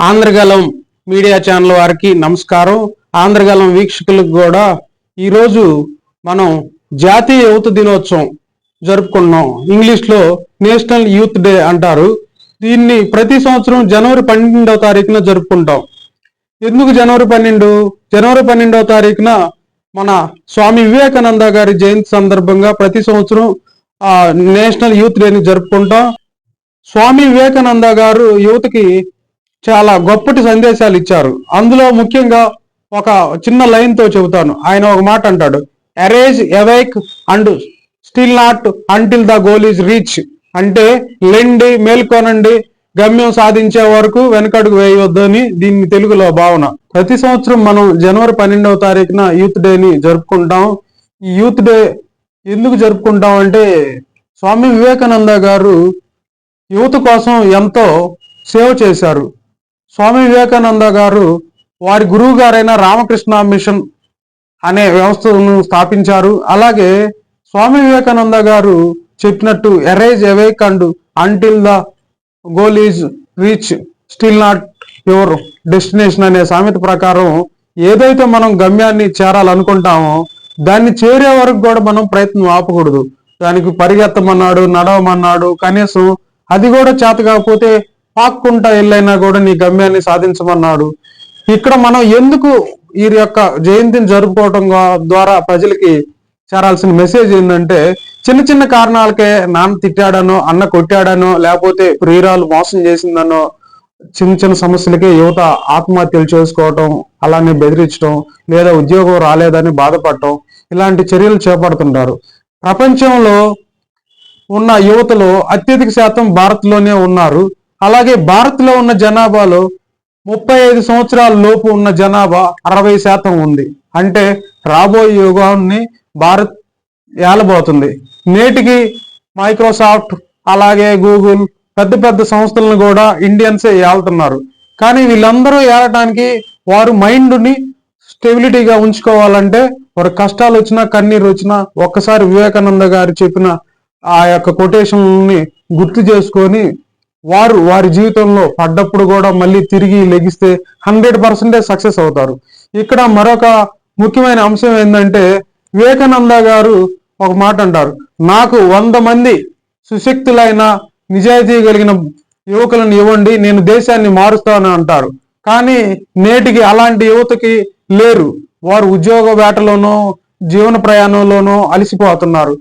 ఆంధ్రగలం media channel వారికి నమస్కారం. ఆంధ్రగలం వీక్షకులకు కూడా ఈరోజు మనం జాతీయ యువత దినోత్సవం జరుపుకున్నాం. ఇంగ్లీష్లో నేషనల్ యూత్ డే అంటారు. దీన్ని ప్రతి సంవత్సరం జనవరి 12వ తారీఖున జరుపుకుంటాం. ఎందుకు జనవరి 12? జనవరి 12వ తారీఖున మన స్వామి వివేకానంద గారి జయంతి సందర్భంగా ప్రతి సంవత్సరం నేషనల్ యూత్ డేని జరుపుకుంటాం. స్వామి వివేకానంద గారు యువతకి చాలా గొప్పటి సందేశాలు ఇచ్చారు. అందులో ముఖ్యంగా ఒక చిన్న లైన్ తో చెబుతాను. ఆయన ఒక మాట అంటాడు, erase awake and still not until the goal is reach. అంటే లెండి, మేల్కొనండి, గమ్యం సాధించే వరకు వెనకడుగు వేయవద్దని దీన్ని తెలుగులో భావన. ప్రతి సంవత్సరం మనం జనవరి 12వ తారీఖున యూత్ డేని జరుపుకుంటాం. ఈ యూత్ డే ఎందుకు జరుపుకుంటాం అంటే స్వామి వివేకానంద గారు యువత కోసం ఎంతో సేవ చేశారు. స్వామి వివేకానంద గారు వారి గురువు గారైన రామకృష్ణ మిషన్ అనే వ్యవస్థను స్థాపించారు. అలాగే స్వామి వివేకానంద గారు చెప్పినట్టు erase awake and until the goal is reach still not your destination అనే సామెత ప్రకారం ఏదైతే మనం గమ్యాన్ని చేరాలనుకుంటామో దాన్ని చేరే వరకు కూడా మనం ప్రయత్నం ఆపకూడదు. దానికి పరిగెత్తమన్నాడు, నడవమన్నాడు, కనీసం అది కూడా చేత కాకపోతే పాక్కుంటా వెళ్ళైనా కూడా నీ గమ్యాన్ని సాధించమన్నాడు. ఇక్కడ మనం ఎందుకు ఈ యొక్క జయంతిని జరుపుకోవటం ద్వారా ప్రజలకి చేరాల్సిన మెసేజ్ ఏంటంటే, చిన్న చిన్న కారణాలకే నాన్న తిట్టాడనో, అన్న కొట్టాడనో, లేకపోతే ప్రియురాలు మోసం చేసిందనో చిన్న చిన్న సమస్యలకే యువత ఆత్మహత్యలు చేసుకోవటం, అలానే బెదిరించడం, లేదా ఉద్యోగం రాలేదని బాధపడటం, ఇలాంటి చర్యలు చేపడుతుంటారు. ప్రపంచంలో ఉన్న యువతలో అత్యధిక శాతం భారత్లోనే ఉన్నారు. అలాగే భారత్లో ఉన్న జనాభాలో 35 సంవత్సరాల లోపు ఉన్న జనాభా 60% ఉంది. అంటే రాబోయే యుగాన్ని భారత్ ఏలబోతుంది. నేటికి మైక్రోసాఫ్ట్, అలాగే గూగుల్, పెద్ద పెద్ద సంస్థలను కూడా ఇండియన్సే ఏలుతున్నారు. కానీ వీళ్ళందరూ ఏలటానికి వారు మైండ్ని స్టెబిలిటీగా ఉంచుకోవాలంటే వారి కష్టాలు వచ్చినా, కన్నీరు వచ్చినా ఒక్కసారి వివేకానంద గారు చెప్పిన ఆ యొక్క కొటేషన్ని గుర్తు చేసుకొని వారి జీవితంలో పడ్డప్పుడు కూడా మళ్ళీ తిరిగి లెగిస్తే 100% సక్సెస్ అవుతారు. ఇక్కడ మరొక ముఖ్యమైన అంశం ఏంటంటే, వివేకానంద గారు ఒక మాట అంటారు, నాకు 100 మంది సుశక్తులైన నిజాయితీ కలిగిన యువకులను ఇవ్వండి, నేను దేశాన్ని మారుస్తాను అంటారు. కానీ నేటికి అలాంటి యువతకి లేరు. వారు ఉద్యోగ వేటలోనో జీవన ప్రయాణంలోనో అలసిపోతున్నారు.